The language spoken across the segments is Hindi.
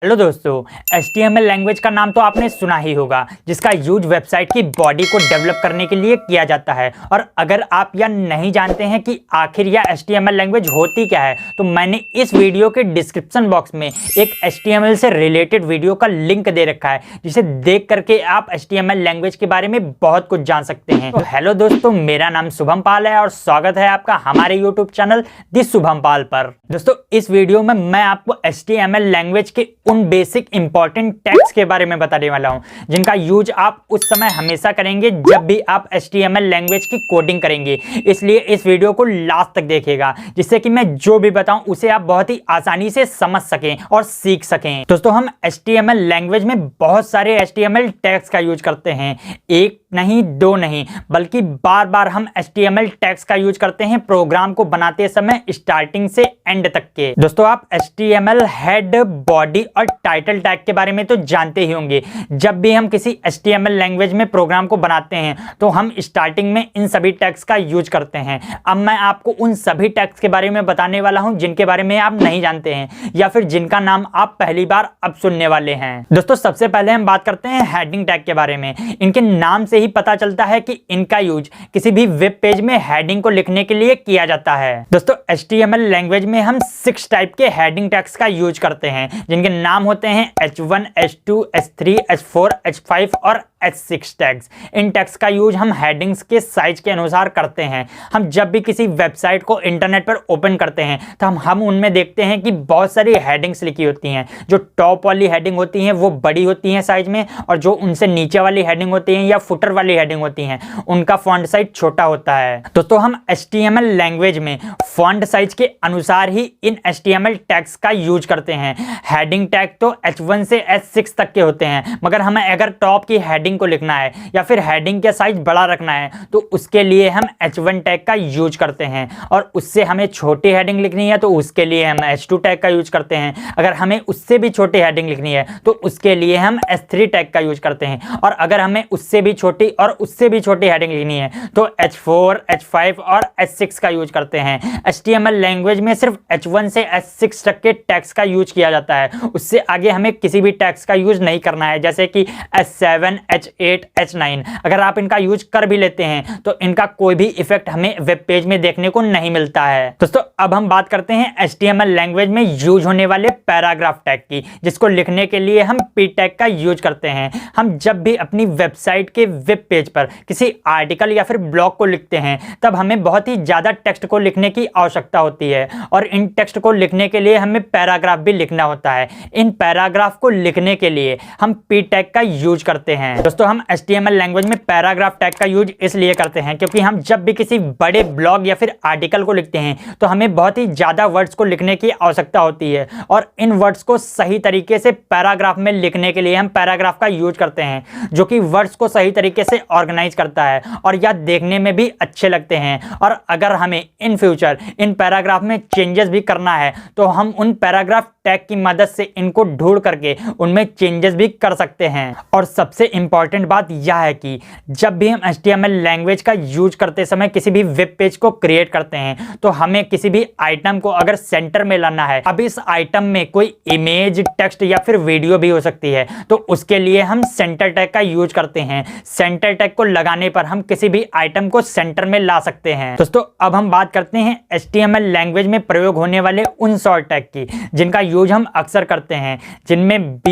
हेलो दोस्तों, HTML लैंग्वेज का नाम तो आपने सुना ही होगा, जिसका यूज वेबसाइट की बॉडी को डेवलप करने के लिए किया जाता है। और अगर आप यह नहीं जानते हैं कि आखिर यह HTML लैंग्वेज होती क्या है, तो मैंने इस वीडियो के डिस्क्रिप्शन बॉक्स में एक HTML से रिलेटेड वीडियो का लिंक दे रखा है, जिसे देख करके आप HTML लैंग्वेज के बारे में बहुत कुछ जान सकते हैं। तो हेलो दोस्तों, मेरा नाम शुभम पाल है और स्वागत है आपका हमारे यूट्यूब चैनल दी शुभम पाल पर। दोस्तों, इस वीडियो में मैं आपको HTML लैंग्वेज के उन बेसिक इंपॉर्टेंट टैग्स के बारे में बताने वाला हूं, जिनका यूज आप उस समय हमेशा करेंगे जब भी आप HTML लैंग्वेज की कोडिंग करेंगे। इसलिए इस वीडियो को लास्ट तक देखिएगा, जिससे कि मैं जो भी बताऊं उसे आप बहुत ही आसानी से समझ सकें और सीख सकें। दोस्तों, हम HTML लैंग्वेज में बहुत सारे HTML टैग्स का यूज करते हैं, एक नहीं दो नहीं बल्कि बार बार हम HTML टैग्स का यूज करते हैं प्रोग्राम को बनाते समय स्टार्टिंग से एंड तक के। दोस्तों, आप HTML हेड, बॉडी और टाइटल टैग के बारे में तो जानते ही होंगे। जब भी हम किसी HTML लैंग्वेज में प्रोग्राम को बनाते हैं तो हम स्टार्टिंग में इन सभी टैग्स का यूज करते हैं। अब मैं आपको उन सभी टैग्स के बारे में बताने वाला हूं जिनके बारे में आप नहीं जानते हैं या फिर जिनका नाम आप पहली बार अब सुनने वाले हैं। दोस्तों, सबसे पहले हम बात करते हैं हेडिंग टैग के बारे में। इनके नाम से ही पता चलता है कि इनका यूज किसी भी वेब पेज में हेडिंग को लिखने के लिए किया जाता है। दोस्तों, HTML लैंग्वेज में हम 6 टाइप के हेडिंग टैग्स का यूज करते हैं, जिनके नाम होते हैं H1, H2, H3, H4, H5 और H6 टैग्स। इन टैग्स का यूज हम हेडिंग्स के साइज के अनुसार करते हैं। हम जब भी किसी वेबसाइट को इंटरनेट पर ओपन करते हैं तो हम उनमें देखते हैं कि बहुत सारी हेडिंग्स लिखी होती हैं। जो टॉप वाली हेडिंग होती हैं वो बड़ी होती हैं साइज में, और जो उनसे नीचे वाली हेडिंग होती हैं या फुटर वाली हेडिंग होती हैं उनका फॉन्ट साइज छोटा होता है। तो हम HTML लैंग्वेज में फॉन्ट साइज के अनुसार ही इन HTML टैग्स का यूज करते हैं। हेडिंग टैग तो H1 से H6 तक के होते हैं, मगर हमें अगर टॉप की हेडिंग को लिखना है या फिर हेडिंग का साइज बड़ा रखना है तो उसके लिए हम H1 टैग का यूज करते हैं, और उससे हमें छोटी हेडिंग लिखनी है तो उसके लिए हम H2 टैग का यूज करते हैं। अगर हमें उससे भी छोटी हेडिंग लिखनी है तो उसके लिए हम H3 टैग का यूज करते हैं, और अगर हमें उससे भी छोटी और उससे भी छोटी हेडिंग लिखनी है तो H4, H5 और H6 का यूज करते हैं। HTML लैंग्वेज में सिर्फ H1 से H6 तक के टैग्स का यूज किया जाता है, उससे आगे हमें किसी भी टैग्स का यूज नहीं करना है, जैसे कि H7, H8, H9। अगर आप इनका यूज कर भी लेते हैं तो इनका कोई भी इफेक्ट हमें वेब पेज में देखने को नहीं मिलता है। दोस्तों, अब हम बात करते हैं HTML लैंग्वेज में यूज होने वाले पैराग्राफ टैग की, जिसको लिखने के लिए हम P टैग का यूज करते हैं। हम जब भी अपनी वेबसाइट के वेब पेज पर किसी आर्टिकल या फिर ब्लॉग को लिखते हैं तब हमें बहुत ही ज्यादा टेक्स्ट को लिखने की आवश्यकता होती है, और इन टेक्स्ट को लिखने के लिए हमें पैराग्राफ भी लिखना होता है। इन पैराग्राफ को लिखने के लिए हम P टैग का यूज करते हैं। दोस्तों, हम HTML लैंग्वेज में पैराग्राफ टैग का यूज इसलिए करते हैं क्योंकि हम जब भी किसी बड़े ब्लॉग या फिर आर्टिकल को लिखते हैं तो हमें बहुत ही ज्यादा वर्ड्स को लिखने की आवश्यकता होती है, और इन वर्ड्स को सही तरीके से पैराग्राफ में लिखने के लिए हम पैराग्राफ का यूज करते हैं, जो कि वर्ड्स को सही तरीके से ऑर्गेनाइज करता है और यह देखने में भी अच्छे लगते हैं। और अगर हमें इन फ्यूचर इन पैराग्राफ में चेंजेस भी करना है तो हम उन पैराग्राफ टैग की मदद से इनको ढूंढ करके उनमें चेंजेस भी कर सकते हैं। और सबसे इंपॉर्टेंट बात यह है कि जब भी हम HTML लैंग्वेज का यूज करते समय किसी भी वेब पेज को क्रिएट करते हैं तो हमें किसी भी आइटम को अगर सेंटर में लाना है, अब इस आइटम में कोई इमेज, टेक्स्ट या फिर वीडियो भी हो सकती है, तो उसके लिए हम सेंटर टैग का यूज करते हैं। सेंटर टैग को लगाने पर हम किसी भी आइटम को सेंटर में ला सकते हैं। दोस्तों, अब हम बात करते हैं HTML लैंग्वेज में प्रयोग होने वाले उन शॉर्ट टैग की जिनका यूज हम अक्सर करते हैं, जिनमें B,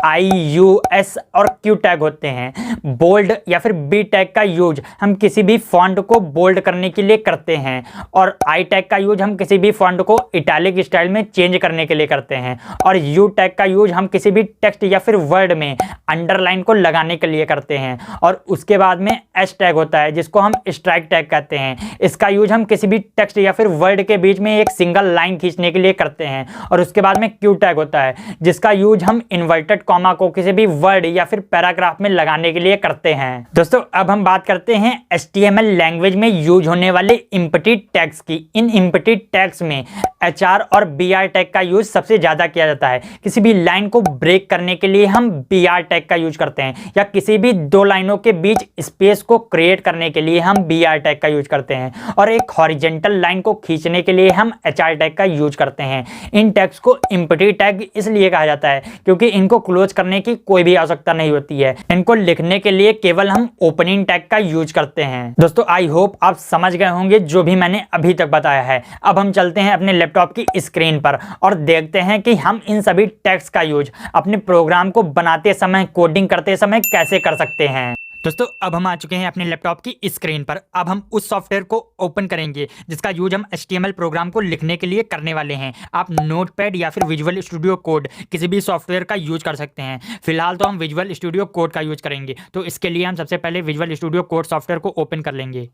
I, U, S और Q टैग होते हैं। बोल्ड या फिर B टैग का यूज हम किसी भी फॉन्ट को बोल्ड करने के लिए करते हैं, और I टैग का यूज हम किसी भी फॉन्ट को इटैलिक स्टाइल में चेंज करने के लिए करते हैं, और U टैग का यूज हम किसी भी टेक्स्ट या फिर वर्ड में अंडरलाइन को लगाने के लिए करते हैं। और उसके बाद में S टैग होता है, जिसको हम स्ट्राइक टैग कहते हैं। इसका यूज हम किसी भी टेक्स्ट या फिर वर्ड के बीच में एक सिंगल लाइन खींचने के लिए करते हैं। और उसके बाद में Q टैग होता है, जिसका यूज हम इन्वर्टेड कॉमा को किसी भी वर्ड या फिर पैराग्राफ में लगाने के लिए करते हैं। दोस्तों, अब हम बात करते हैं HTML लैंग्वेज में यूज होने वाले इम्पटी टैग्स की। इन इम्पटी टैग्स में HR और BR टैग का यूज सबसे ज्यादा किया जाता है। किसी भी लाइन को ब्रेक करने के लिए हम BR टैग का यूज करते हैं, या किसी भी दो लाइनों के बीच स्पेस को क्रिएट करने के लिए हम BR टैग का यूज करते हैं, और एक हॉरिजेंटल लाइन को खींचने के लिए हम HR टैग का यूज करते हैं। इन टैग्स को एम्प्टी टैग इसलिए कहा जाता है क्योंकि इनको क्लोज करने की कोई भी आवश्यकता नहीं होती है, इनको लिखने के लिए केवल हम ओपनिंग टैग का यूज करते हैं। दोस्तों आई होप आप समझ गए होंगे जो भी मैंने अभी तक बताया है। अब हम चलते हैं अपने लैपटॉप की स्क्रीन पर और देखते हैं कि हम इन सभी टैग्स का यूज अपने प्रोग्राम को बनाते समय, कोडिंग करते समय कैसे कर सकते हैं। दोस्तों अब हम आ चुके हैं अपने लैपटॉप की स्क्रीन पर। अब हम उस सॉफ्टवेयर को ओपन करेंगे जिसका यूज हम HTML प्रोग्राम को लिखने के लिए करने वाले हैं। आप नोटपैड या फिर विजुअल स्टूडियो कोड किसी भी सॉफ्टवेयर का यूज कर सकते हैं। फिलहाल तो हम विजुअल स्टूडियो कोड का यूज करेंगे, तो इसके लिए हम सबसे पहले विजुअल स्टूडियो कोड सॉफ्टवेयर को ओपन कर लेंगे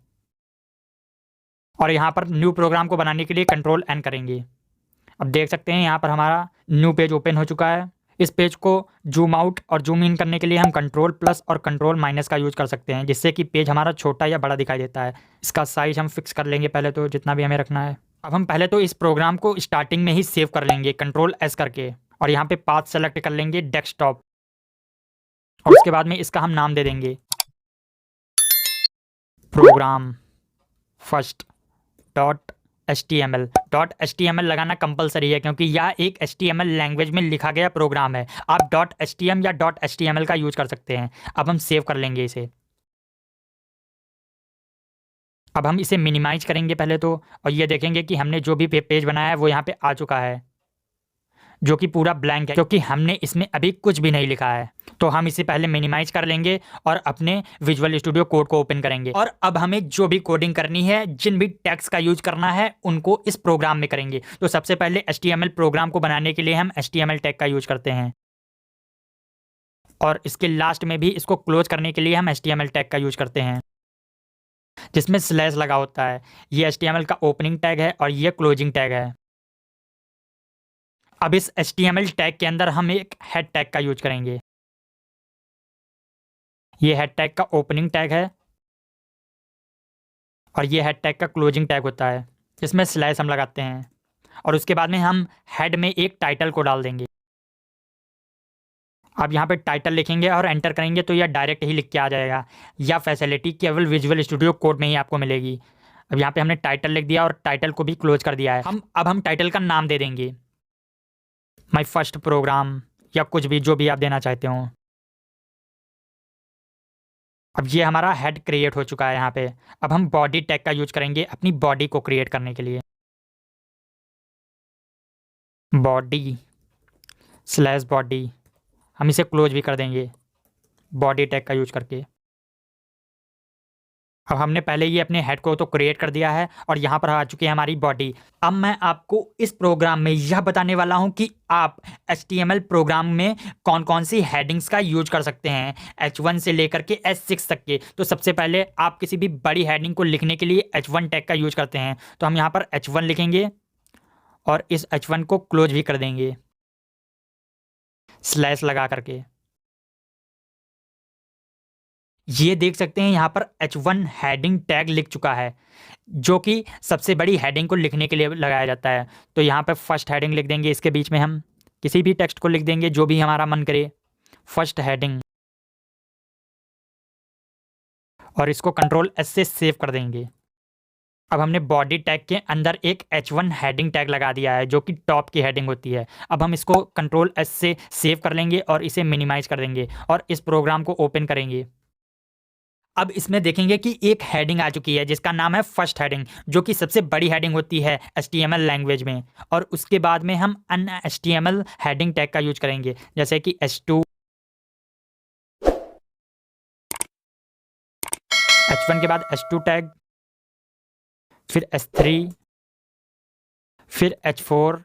और यहाँ पर न्यू प्रोग्राम को बनाने के लिए Ctrl+N करेंगे। अब देख सकते हैं यहाँ पर हमारा न्यू पेज ओपन हो चुका है। इस पेज को जूम आउट और जूम इन करने के लिए हम Ctrl+ और Ctrl- का यूज कर सकते हैं, जिससे कि पेज हमारा छोटा या बड़ा दिखाई देता है। इसका साइज हम फिक्स कर लेंगे पहले तो, जितना भी हमें रखना है। अब हम पहले तो इस प्रोग्राम को स्टार्टिंग में ही सेव कर लेंगे Ctrl+S करके, और यहाँ पे पाथ सेलेक्ट कर लेंगे डेस्कटॉप, और उसके बाद में इसका हम नाम दे देंगे प्रोग्राम फर्स्ट .html लगाना कंपलसरी है क्योंकि यह एक HTML लैंग्वेज में लिखा गया प्रोग्राम है। आप .htm या .html का यूज कर सकते हैं। अब हम सेव कर लेंगे इसे। अब हम इसे मिनिमाइज करेंगे पहले तो, और ये देखेंगे कि हमने जो भी पेज बनाया है वो यहाँ पे आ चुका है, जो कि पूरा ब्लैंक है क्योंकि हमने इसमें अभी कुछ भी नहीं लिखा है। तो हम इसे पहले मिनिमाइज कर लेंगे और अपने विजुअल स्टूडियो कोड को ओपन करेंगे, और अब हमें जो भी कोडिंग करनी है, जिन भी टैग्स का यूज करना है, उनको इस प्रोग्राम में करेंगे। तो सबसे पहले HTML प्रोग्राम को बनाने के लिए हम HTML टैग का यूज करते हैं, और इसके लास्ट में भी इसको क्लोज करने के लिए हम HTML टैग का यूज करते हैं, जिसमें स्लैश लगा होता है। ये HTML का ओपनिंग टैग है और ये क्लोजिंग टैग है। अब इस HTML टैग के अंदर हम एक हेड टैग का यूज करेंगे। ये हेड टैग का ओपनिंग टैग है और ये हेड टैग का क्लोजिंग टैग होता है, जिसमें स्लैश हम लगाते हैं, और उसके बाद में हम हेड में एक टाइटल को डाल देंगे। आप यहाँ पे टाइटल लिखेंगे और एंटर करेंगे तो यह डायरेक्ट ही लिख के आ जाएगा। यह फैसिलिटी केवल विजुअल स्टूडियो कोड में ही आपको मिलेगी। अब यहाँ पे हमने टाइटल लिख दिया और टाइटल को भी क्लोज कर दिया है। अब हम टाइटल का नाम दे देंगे माई फर्स्ट प्रोग्राम, या कुछ भी जो भी आप देना चाहते हो। अब ये हमारा हेड क्रिएट हो चुका है यहाँ पे। अब हम बॉडी टैग का यूज करेंगे अपनी बॉडी को क्रिएट करने के लिए। बॉडी स्लैश बॉडी, हम इसे क्लोज भी कर देंगे बॉडी टैग का यूज करके। अब हमने पहले ही अपने हेड को तो क्रिएट कर दिया है और यहाँ पर आ चुकी है हमारी बॉडी। अब मैं आपको इस प्रोग्राम में यह बताने वाला हूँ कि आप HTML प्रोग्राम में कौन कौन सी हेडिंग्स का यूज कर सकते हैं, H1 से लेकर के H6 तक के। तो सबसे पहले आप किसी भी बड़ी हेडिंग को लिखने के लिए H1 टैग का यूज करते हैं। तो हम यहाँ पर H1 लिखेंगे और इस H1 को क्लोज भी कर देंगे स्लैश लगा करके। ये देख सकते हैं यहाँ पर H1 हेडिंग टैग लिख चुका है, जो कि सबसे बड़ी हेडिंग को लिखने के लिए लगाया जाता है। तो यहाँ पर फर्स्ट हेडिंग लिख देंगे, इसके बीच में हम किसी भी टेक्स्ट को लिख देंगे जो भी हमारा मन करे, फर्स्ट हेडिंग, और इसको Ctrl+S से सेव कर देंगे। अब हमने बॉडी टैग के अंदर एक H1 हेडिंग टैग लगा दिया है, जो कि टॉप की हेडिंग होती है। अब हम इसको Ctrl+S से सेव कर लेंगे और इसे मिनिमाइज कर देंगे और इस प्रोग्राम को ओपन करेंगे। अब इसमें देखेंगे कि एक हेडिंग आ चुकी है जिसका नाम है फर्स्ट हेडिंग, जो कि सबसे बड़ी हेडिंग होती है HTML लैंग्वेज में। और उसके बाद में हम अन्य HTML हेडिंग टैग का यूज करेंगे, जैसे कि H2, H1 के बाद H2 टैग, फिर H3, फिर H4,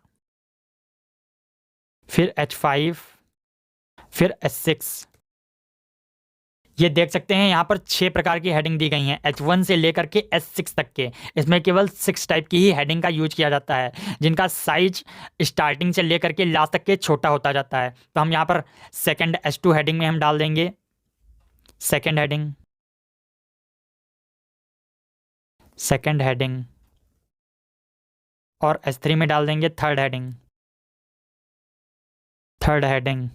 फिर H5, फिर H6। ये देख सकते हैं यहाँ पर 6 प्रकार की हेडिंग दी गई हैं, H1 से लेकर के H6 तक के। इसमें केवल 6 टाइप की ही हेडिंग का यूज किया जाता है, जिनका साइज स्टार्टिंग से लेकर के लास्ट तक के छोटा होता जाता है। तो हम यहाँ पर सेकंड H2 हेडिंग में हम डाल देंगे सेकंड हेडिंग, सेकंड हेडिंग, और H3 में डाल देंगे थर्ड हेडिंग, थर्ड हेडिंग,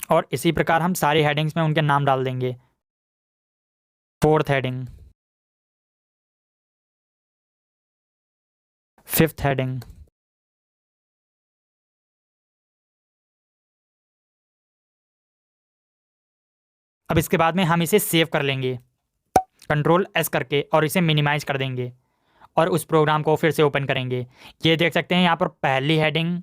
और इसी प्रकार हम सारी हेडिंग्स में उनके नाम डाल देंगे। फोर्थ हेडिंग, फिफ्थ हेडिंग, अब इसके बाद में हम इसे सेव कर लेंगे कंट्रोल एस करके और इसे मिनिमाइज कर देंगे और उस प्रोग्राम को फिर से ओपन करेंगे। ये देख सकते हैं यहाँ पर पहली हेडिंग,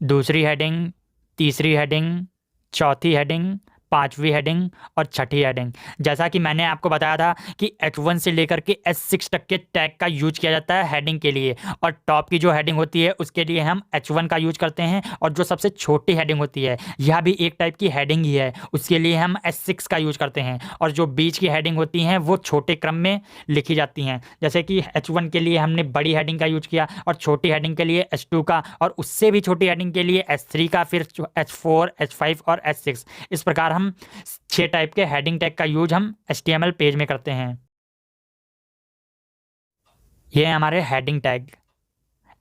दूसरी हेडिंग, तीसरी हेडिंग, चौथी हेडिंग, पांचवी हेडिंग और छठी हेडिंग। जैसा कि मैंने आपको बताया था कि H1 से लेकर के H6 तक के टैग का यूज किया जाता है हेडिंग के लिए, और टॉप की जो हेडिंग होती है उसके लिए हम H1 का यूज करते हैं, और जो सबसे छोटी हेडिंग होती है, यह भी एक टाइप की हेडिंग ही है, उसके लिए हम H6 का यूज करते हैं। और जो बीच की हेडिंग होती हैं वो छोटे क्रम में लिखी जाती हैं, जैसे कि H1 के लिए हमने बड़ी हेडिंग का यूज किया, और छोटी हेडिंग के लिए H2 का, और उससे भी छोटी हेडिंग के लिए H3 का, फिर H4, H5 और H6। इस प्रकार हम 6 टाइप के हेडिंग टैग का यूज हम HTML पेज में करते हैं। ये है हमारे हेडिंग टैग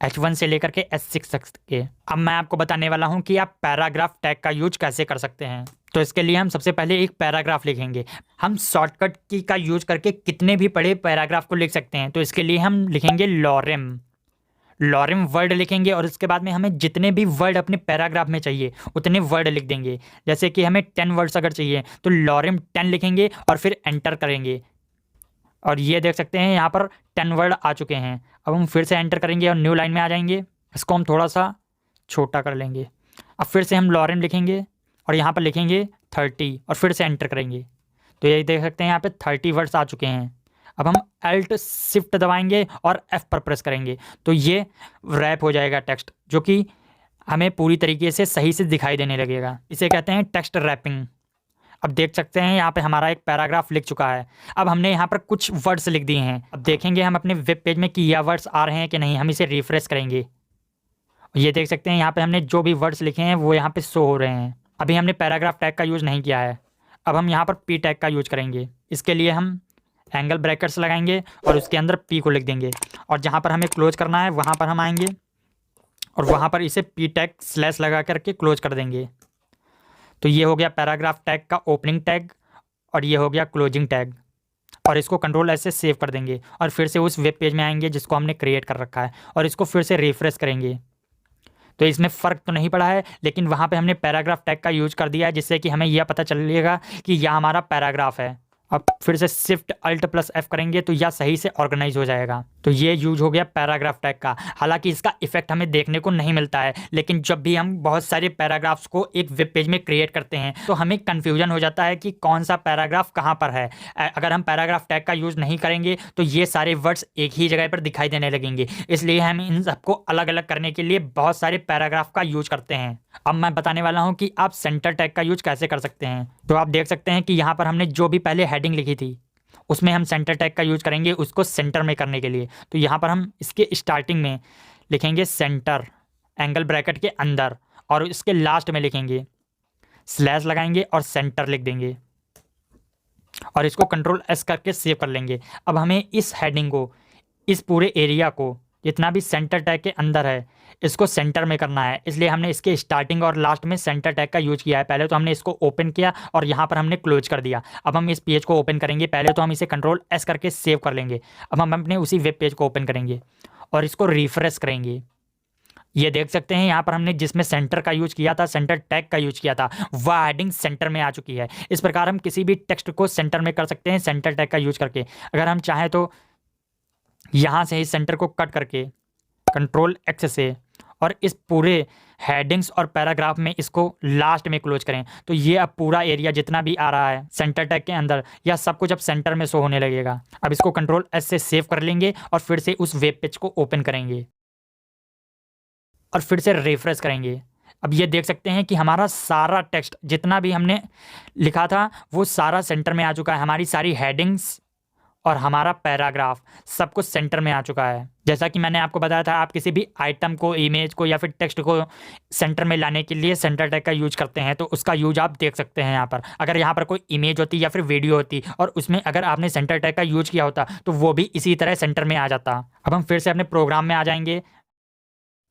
H1 से लेकर के H6 तक के। अब मैं आपको बताने वाला हूं कि आप पैराग्राफ टैग का यूज कैसे कर सकते हैं। तो इसके लिए हम सबसे पहले एक पैराग्राफ लिखेंगे। हम शॉर्टकट की का यूज करके कितने भी बड़े पैराग्राफ को लिख सकते हैं। तो इसके लिए हम लिखेंगे लॉरेम, लॉरेम वर्ड लिखेंगे, और इसके बाद में हमें जितने भी वर्ड अपने पैराग्राफ में चाहिए उतने वर्ड लिख देंगे। जैसे कि हमें 10 वर्ड्स अगर चाहिए तो लॉरेम 10 लिखेंगे और फिर एंटर करेंगे, और ये देख सकते हैं यहाँ पर 10 वर्ड आ चुके हैं। अब हम फिर से एंटर करेंगे और न्यू लाइन में आ जाएंगे। इसको हम थोड़ा सा छोटा कर लेंगे। अब फिर से हम लॉरेम लिखेंगे और यहाँ पर लिखेंगे 30 और फिर से एंटर करेंगे। तो ये देख सकते हैं यहाँ पे 30 वर्ड्स आ चुके हैं। अब हम Alt Shift दबाएंगे और F पर प्रेस करेंगे तो ये रैप हो जाएगा टेक्स्ट, जो कि हमें पूरी तरीके से सही से दिखाई देने लगेगा। इसे कहते हैं टेक्स्ट रैपिंग। अब देख सकते हैं यहाँ पे हमारा एक पैराग्राफ लिख चुका है। अब हमने यहाँ पर कुछ वर्ड्स लिख दिए हैं। अब देखेंगे हम अपने वेब पेज में कि यह वर्ड्स आ रहे हैं कि नहीं। हम इसे रिफ्रेश करेंगे। ये देख सकते हैं यहाँ पे हमने जो भी वर्ड्स लिखे हैं वो यहाँ पे शो हो रहे हैं। अभी हमने पैराग्राफ टैग का यूज़ नहीं किया है। अब हम यहाँ पर पी टैग का यूज करेंगे। इसके लिए हम एंगल ब्रैकेट्स लगाएंगे और उसके अंदर पी को लिख देंगे, और जहाँ पर हमें क्लोज करना है वहाँ पर हम आएंगे और वहाँ पर इसे पी टैग स्लैश लगा करके क्लोज कर देंगे। तो ये हो गया पैराग्राफ टैग का ओपनिंग टैग और ये हो गया क्लोजिंग टैग, और इसको कंट्रोल ऐसे सेव कर देंगे और फिर से उस वेब पेज में आएंगे जिसको हमने क्रिएट कर रखा है और इसको फिर से रिफ्रेश करेंगे। तो इसमें फ़र्क तो नहीं पड़ा है, लेकिन वहाँ पे हमने पैराग्राफ टैग का यूज कर दिया है, जिससे कि हमें यह पता चलेगा कि यह हमारा पैराग्राफ है। अब फिर से शिफ्ट अल्ट प्लस F करेंगे तो यह सही से ऑर्गेनाइज हो जाएगा। तो ये यूज हो गया पैराग्राफ टैग का। हालांकि इसका इफेक्ट हमें देखने को नहीं मिलता है, लेकिन जब भी हम बहुत सारे पैराग्राफ्स को एक वेब पेज में क्रिएट करते हैं तो हमें कन्फ्यूजन हो जाता है कि कौन सा पैराग्राफ कहाँ पर है। अगर हम पैराग्राफ टैग का यूज़ नहीं करेंगे तो ये सारे वर्ड्स एक ही जगह पर दिखाई देने लगेंगे, इसलिए हम इन सबको अलग अलग करने के लिए बहुत सारे पैराग्राफ का यूज करते हैं। अब मैं बताने वाला हूँ कि आप सेंटर टैग का यूज कैसे कर सकते हैं। तो आप देख सकते हैं कि यहाँ पर हमने जो भी पहले हेडिंग लिखी थी उसमें हम सेंटर टैग का यूज करेंगे उसको सेंटर में करने के लिए। तो यहाँ पर हम इसके स्टार्टिंग में लिखेंगे सेंटर एंगल ब्रैकेट के अंदर, और इसके लास्ट में लिखेंगे स्लैश लगाएंगे और सेंटर लिख देंगे और इसको कंट्रोल S करके सेव कर लेंगे। अब हमें इस हेडिंग को, इस पूरे एरिया को, जितना भी सेंटर टैग के अंदर है, इसको सेंटर में करना है, इसलिए हमने इसके स्टार्टिंग और लास्ट में सेंटर टैग का यूज किया है। पहले तो हमने इसको ओपन किया और यहाँ पर हमने क्लोज कर दिया। अब हम इस पेज को ओपन करेंगे। पहले तो हम इसे कंट्रोल S करके सेव कर लेंगे। अब हम अपने उसी वेब पेज को ओपन करेंगे और इसको रिफ्रेश करेंगे। ये देख सकते हैं यहाँ पर हमने जिसमें सेंटर का यूज किया था, सेंटर टैग का यूज किया था, वह हेडिंग सेंटर में आ चुकी है। इस प्रकार हम किसी भी टेक्स्ट को सेंटर में कर सकते हैं सेंटर टैग का यूज करके। अगर हम चाहें तो यहाँ से इस सेंटर को कट करके कंट्रोल X से और इस पूरे हेडिंग्स और पैराग्राफ में इसको लास्ट में क्लोज करें तो ये अब पूरा एरिया जितना भी आ रहा है सेंटर टैग के अंदर, यह सब कुछ अब सेंटर में शो होने लगेगा। अब इसको कंट्रोल S से सेव कर लेंगे और फिर से उस वेब पेज को ओपन करेंगे और फिर से रिफ्रेश करेंगे। अब ये देख सकते हैं कि हमारा सारा टेक्स्ट जितना भी हमने लिखा था वो सारा सेंटर में आ चुका है। हमारी सारी हेडिंग्स और हमारा पैराग्राफ सब कुछ सेंटर में आ चुका है। जैसा कि मैंने आपको बताया था, आप किसी भी आइटम को, इमेज को या फिर टेक्स्ट को सेंटर में लाने के लिए सेंटर टैग का यूज करते हैं, तो उसका यूज आप देख सकते हैं यहाँ पर। अगर यहाँ पर कोई इमेज होती या फिर वीडियो होती और उसमें अगर आपने सेंटर टैग का यूज किया होता तो वो भी इसी तरह सेंटर में आ जाता। अब हम फिर से अपने प्रोग्राम में आ जाएंगे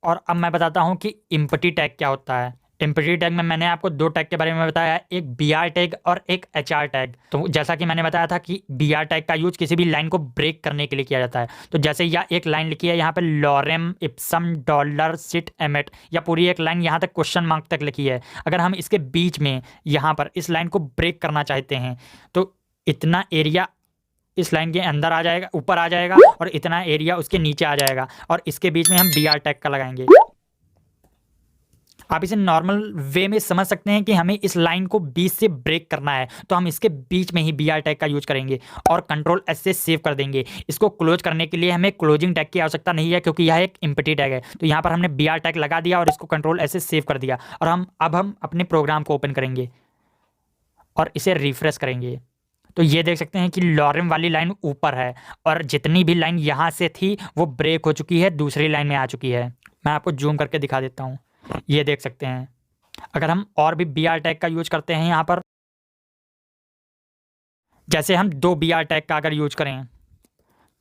और अब मैं बताता हूँ कि इम्पटी टैग क्या होता है। एम्पटी टैग में मैंने आपको दो टैग के बारे में बताया, एक br टैग और एक hr टैग। तो जैसा कि मैंने बताया था कि br टैग का यूज किसी भी लाइन को ब्रेक करने के लिए किया जाता है। तो जैसे यह एक लाइन लिखी है यहाँ पे lorem ipsum dolor sit amet, या पूरी एक लाइन यहाँ तक क्वेश्चन मार्क तक लिखी है। अगर हम इसके बीच में यहाँ पर इस लाइन को ब्रेक करना चाहते हैं तो इतना एरिया इस लाइन के अंदर आ जाएगा, ऊपर आ जाएगा, और इतना एरिया उसके नीचे आ जाएगा, और इसके बीच में हम br टैग का लगाएंगे। आप इसे नॉर्मल वे में समझ सकते हैं कि हमें इस लाइन को बीच से ब्रेक करना है, तो हम इसके बीच में ही br टैग का यूज करेंगे और कंट्रोल एस से सेव कर देंगे। इसको क्लोज करने के लिए हमें क्लोजिंग टैग की आवश्यकता नहीं है, क्योंकि यह एक एम्प्टी टैग है। तो यहाँ पर हमने br टैग लगा दिया और इसको कंट्रोल एस से सेव कर दिया, और अब हम अपने प्रोग्राम को ओपन करेंगे और इसे रिफ्रेश करेंगे। तो ये देख सकते हैं कि लॉरेम वाली लाइन ऊपर है, और जितनी भी लाइन यहाँ से थी वो ब्रेक हो चुकी है, दूसरी लाइन में आ चुकी है। मैं आपको जूम करके दिखा देता हूँ, ये देख सकते हैं। अगर हम और भी br टैग का यूज करते हैं यहाँ पर, जैसे हम दो br टैग का अगर यूज करें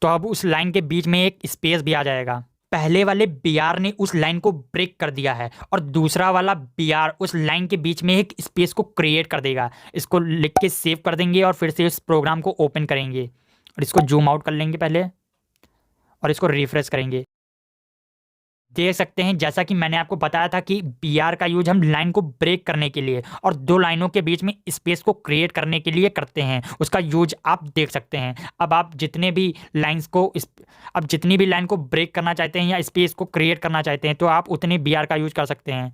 तो अब उस लाइन के बीच में एक स्पेस भी आ जाएगा। पहले वाले br ने उस लाइन को ब्रेक कर दिया है, और दूसरा वाला br उस लाइन के बीच में एक स्पेस को क्रिएट कर देगा। इसको लिख के सेव कर देंगे और फिर से इस प्रोग्राम को ओपन करेंगे और इसको जूम आउट कर लेंगे पहले, और इसको रिफ्रेश करेंगे। देख सकते हैं जैसा कि मैंने आपको बताया था कि br का यूज हम लाइन को ब्रेक करने के लिए और दो लाइनों के बीच में स्पेस को क्रिएट करने के लिए करते हैं, उसका यूज आप देख सकते हैं। अब आप जितने भी लाइंस को अब जितनी भी लाइन को ब्रेक करना चाहते हैं या स्पेस को क्रिएट करना चाहते हैं तो आप उतने br का यूज कर सकते हैं।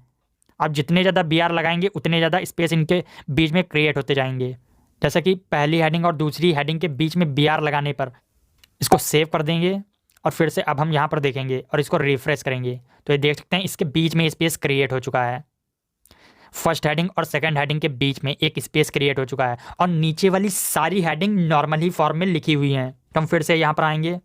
आप जितने ज़्यादा br लगाएंगे उतने ज़्यादा स्पेस इनके बीच में क्रिएट होते जाएंगे। जैसा कि पहली हेडिंग और दूसरी हेडिंग के बीच में br लगाने पर इसको सेव कर देंगे, और फिर से अब हम यहाँ पर देखेंगे और इसको रिफ्रेश करेंगे तो ये देख सकते हैं इसके बीच में स्पेस क्रिएट हो चुका है। फर्स्ट हेडिंग और सेकंड हेडिंग के बीच में एक स्पेस क्रिएट हो चुका है, और नीचे वाली सारी हेडिंग नॉर्मल ही फॉर्म में लिखी हुई हैं। तो हम फिर से यहाँ पर आएंगे।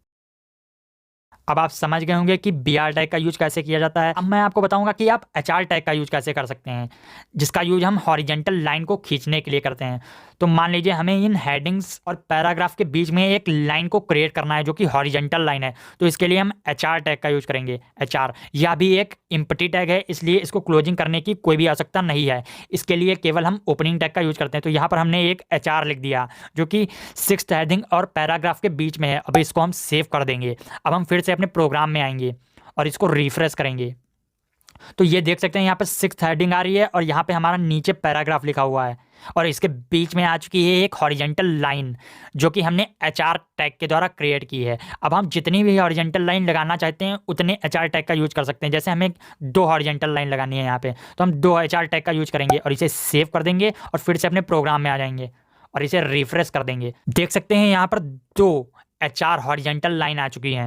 अब आप समझ गए होंगे कि br टैग का यूज कैसे किया जाता है। अब मैं आपको बताऊंगा कि आप hr टैग का यूज कैसे कर सकते हैं, जिसका यूज हम हॉरिजेंटल लाइन को खींचने के लिए करते हैं। तो मान लीजिए हमें इन हेडिंग्स और पैराग्राफ के बीच में एक लाइन को क्रिएट करना है जो कि हॉरिजेंटल लाइन है, तो इसके लिए हम hr टैग का यूज करेंगे। hr यह भी एक एम्प्टी टैग है, इसलिए इसको क्लोजिंग करने की कोई भी आवश्यकता नहीं है। इसके लिए केवल हम ओपनिंग टैग का यूज करते हैं। तो यहाँ पर हमने एक hr लिख दिया जो कि 6th हेडिंग और पैराग्राफ के बीच में है। अब इसको हम सेव कर देंगे। अब हम फिर से अपने प्रोग्राम में आएंगे और इसको रिफ्रेश करेंगे तो ये देख सकते हैं यहाँ पे 6th हेडिंग आ रही है, और यहाँ पे हमारा नीचे पैराग्राफ लिखा हुआ है, और इसके बीच में आ चुकी है एक हॉरिजेंटल लाइन जो कि हमने hr टैग के द्वारा क्रिएट की है। अब हम जितनी भी हॉरिजेंटल लाइन लगाना चाहते हैं उतने hr टैग का यूज कर सकते हैं। जैसे हमें दो हॉरिजेंटल लाइन लगानी है यहाँ पे, तो हम दो hr टैग का यूज करेंगे और इसे सेव कर देंगे और फिर से अपने प्रोग्राम में आ जाएंगे और इसे रिफ्रेश कर देंगे। देख सकते हैं यहाँ पर दो hr हॉरिजेंटल लाइन आ चुकी हैं।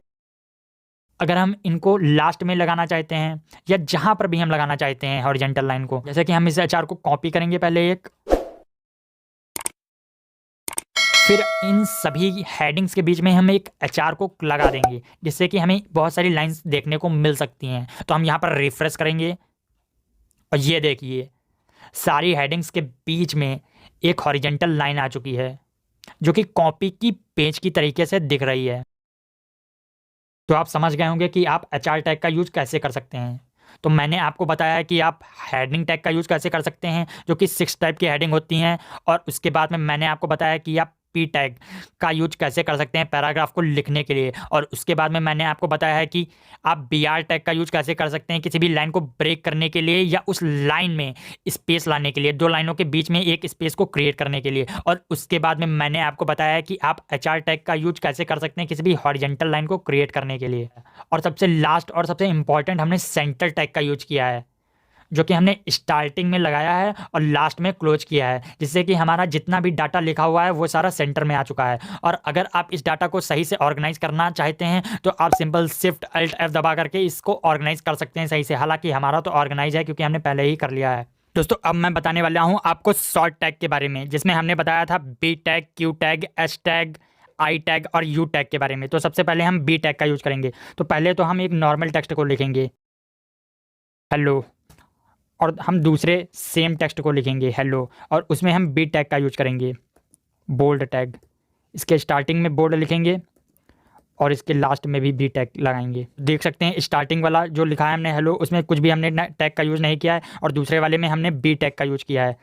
अगर हम इनको लास्ट में लगाना चाहते हैं या जहां पर भी हम लगाना चाहते हैं हॉरिजेंटल लाइन को, जैसे कि हम इस hr को कॉपी करेंगे पहले एक, फिर इन सभी हेडिंग्स के बीच में हम एक hr को लगा देंगे जिससे कि हमें बहुत सारी लाइंस देखने को मिल सकती हैं। तो हम यहाँ पर रिफ्रेश करेंगे और ये देखिए सारी हेडिंग्स के बीच में एक हॉरिजेंटल लाइन आ चुकी है जो कि कॉपी की पेज की तरीके से दिख रही है। तो आप समझ गए होंगे कि आप hr टैग का यूज कैसे कर सकते हैं। तो मैंने आपको बताया कि आप हेडिंग टैग का यूज कैसे कर सकते हैं जो कि 6 टाइप की हेडिंग होती हैं, और उसके बाद में मैंने आपको बताया कि आप p टैग का यूज कैसे कर सकते हैं पैराग्राफ को लिखने के लिए, और उसके बाद में मैंने आपको बताया है कि आप br टैग का यूज कैसे कर सकते हैं किसी भी लाइन को ब्रेक करने के लिए या उस लाइन में स्पेस लाने के लिए, दो लाइनों के बीच में एक स्पेस को क्रिएट करने के लिए। और उसके बाद में मैंने आपको बताया है कि आप hr टैग का यूज कैसे कर सकते हैं किसी भी हॉरिजेंटल लाइन को क्रिएट करने के लिए। और सबसे लास्ट और सबसे इंपॉर्टेंट हमने सेंटर टैग का यूज किया है जो कि हमने स्टार्टिंग में लगाया है और लास्ट में क्लोज किया है, जिससे कि हमारा जितना भी डाटा लिखा हुआ है वो सारा सेंटर में आ चुका है। और अगर आप इस डाटा को सही से ऑर्गेनाइज करना चाहते हैं तो आप सिंपल शिफ्ट अल्ट F दबा करके इसको ऑर्गेनाइज कर सकते हैं सही से। हालांकि हमारा तो ऑर्गेनाइज है क्योंकि हमने पहले ही कर लिया है। दोस्तों अब मैं बताने वाला हूँ आपको शॉर्ट टैग के बारे में, जिसमें हमने बताया था b tag, q tag, h tag, i tag और u टैग के बारे में। तो सबसे पहले हम b टैग का यूज करेंगे। तो पहले तो हम एक नॉर्मल टेक्स्ट को लिखेंगे हेलो, और हम दूसरे सेम टेक्स्ट को लिखेंगे हेलो, और उसमें हम b टैग का यूज करेंगे, बोल्ड टैग। इसके स्टार्टिंग में बोल्ड लिखेंगे और इसके लास्ट में भी टैग लगाएंगे। देख सकते हैं स्टार्टिंग वाला जो लिखा है हमने हेलो, उसमें कुछ भी हमने टैग का यूज़ नहीं किया है और दूसरे वाले में हमने बी टैग का यूज़ किया है।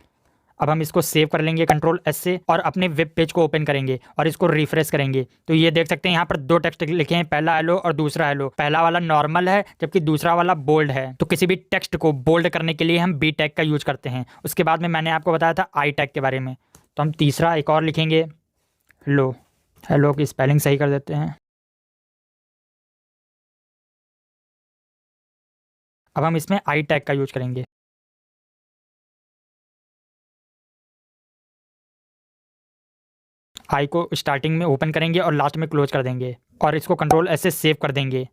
अब हम इसको सेव कर लेंगे कंट्रोल एस से और अपने वेब पेज को ओपन करेंगे और इसको रिफ्रेश करेंगे। तो ये देख सकते हैं यहाँ पर दो टेक्स्ट लिखे हैं, पहला हेलो और दूसरा हेलो। पहला वाला नॉर्मल है जबकि दूसरा वाला बोल्ड है। तो किसी भी टेक्स्ट को बोल्ड करने के लिए हम बी टैग का यूज करते हैं। उसके बाद में मैंने आपको बताया था आई टैग के बारे में। तो हम तीसरा एक और लिखेंगे हेलो। हेलो की स्पेलिंग सही कर देते हैं। अब हम इसमें आई टैग का यूज करेंगे। आई को स्टार्टिंग में ओपन करेंगे और लास्ट में क्लोज कर देंगे और इसको कंट्रोल एस से सेव कर देंगे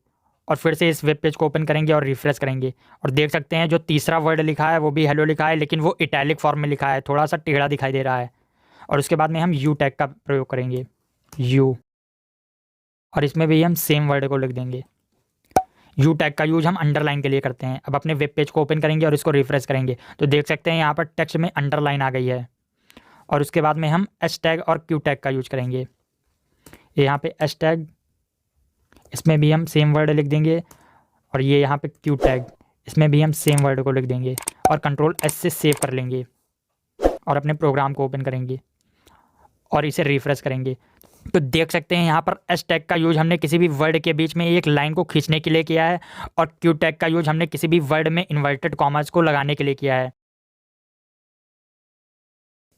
और फिर से इस वेब पेज को ओपन करेंगे और रिफ्रेश करेंगे। और देख सकते हैं जो तीसरा वर्ड लिखा है वो भी हेलो लिखा है, लेकिन वो इटैलिक फॉर्म में लिखा है, थोड़ा सा टेढ़ा दिखाई दे रहा है। और उसके बाद में हम यू टैग का प्रयोग करेंगे, यू, और इसमें भी हम सेम वर्ड को लिख देंगे। यू टैग का यूज हम अंडरलाइन के लिए करते हैं। अब अपने वेब पेज को ओपन करेंगे और इसको रिफ्रेश करेंगे तो देख सकते हैं यहाँ पर टेक्स्ट में अंडरलाइन आ गई है। और उसके बाद में हम एस टैग और क्यू टैग का यूज करेंगे। यहाँ पे एस टैग, इसमें भी हम सेम वर्ड लिख देंगे और ये यहाँ पे क्यू टैग, इसमें भी हम सेम वर्ड को लिख देंगे और कंट्रोल एस से सेव कर लेंगे और अपने प्रोग्राम को ओपन करेंगे और इसे रिफ्रेश करेंगे। तो देख सकते हैं यहाँ पर एस टैग का यूज हमने किसी भी वर्ड के बीच में एक लाइन को खींचने के लिए किया है और क्यू टैग का यूज हमने किसी भी वर्ड में इन्वर्टेड कॉमास को लगाने के लिए किया है।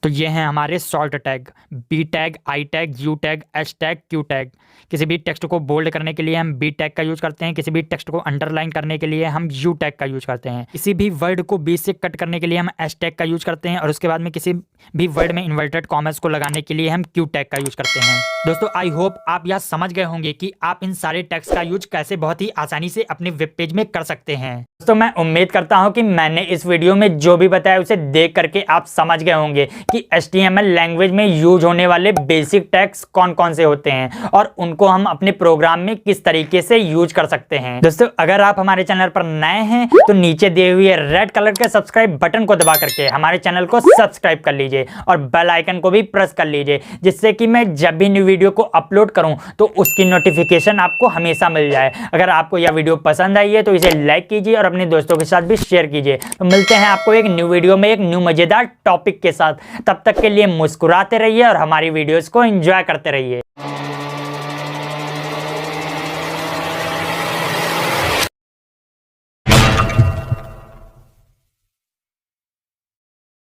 तो ये हैं हमारे short tag, B tag, I tag, U tag, S tag, Q tag. किसी भी टेक्स्ट को बोल्ड करने के लिए हम बी टैग का यूज करते हैं, किसी भी टेक्स्ट को अंडरलाइन करने के लिए हम यू टैग का यूज करते हैं, किसी भी वर्ड को बीच से कट करने के लिए हम एस टैग का यूज करते हैं और उसके बाद में किसी भी वर्ड में इन्वर्टेड कॉमास को लगाने के लिए हम क्यू टैग का यूज करते हैं। दोस्तों आई होप आप यह समझ गए होंगे कि आप इन सारे टैग्स का यूज कैसे बहुत ही आसानी से अपने वेब पेज में कर सकते हैं। दोस्तों मैं उम्मीद करता हूं कि मैंने इस वीडियो में जो भी बताया उसे देख करके आप समझ गए होंगे कि HTML लैंग्वेज में यूज होने वाले बेसिक टैग्स कौन कौन से होते हैं और उनको हम अपने प्रोग्राम में किस तरीके से यूज कर सकते हैं। दोस्तों अगर आप हमारे चैनल पर नए हैं तो नीचे दिए हुए रेड कलर के सब्सक्राइब बटन को दबा करके हमारे चैनल को सब्सक्राइब कर लीजिए और बेल आइकन को भी प्रेस कर लीजिए, जिससे कि मैं जब भी न्यू वीडियो को अपलोड करूं तो उसकी नोटिफिकेशन आपको हमेशा मिल जाए। अगर आपको यह वीडियो पसंद आई है तो इसे लाइक कीजिए और अपने दोस्तों के साथ भी शेयर कीजिए। तो मिलते हैं आपको एक न्यू वीडियो में एक न्यू मजेदार टॉपिक के साथ। तब तक के लिए मुस्कुराते रहिए और हमारी वीडियोस को एंजॉय करते रहिए।